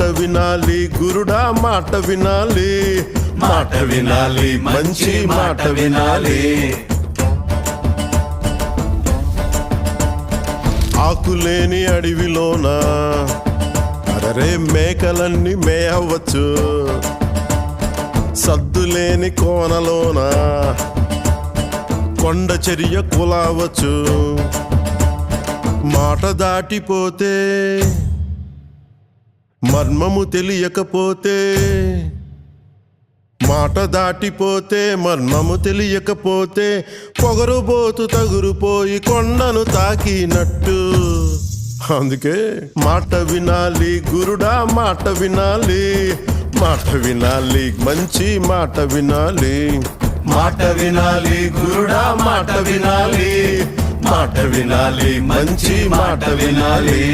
మాట వినాలి గురుడా మాట వినాలి, మాట వినాలి మంచి మాట వినాలి. ఆకులేని అడవిలోన అరే మేకలన్నీ మేయవచ్చు, సద్దులేని కోనలోన కొండ చర్య కులావచ్చు. మాట దాటిపోతే మర్మము తెలియకపోతే, మాట దాటిపోతే మర్మము తెలియకపోతే పొగరుబోతు తగురుపోయి కొండను తాకినట్టు. అందుకే మాట వినాలి గురుడా మాట వినాలి, మాట వినాలి మంచి మాట వినాలి. మాట వినాలి గురుడా మాట వినాలి, మాట వినాలి మంచి మాట వినాలి.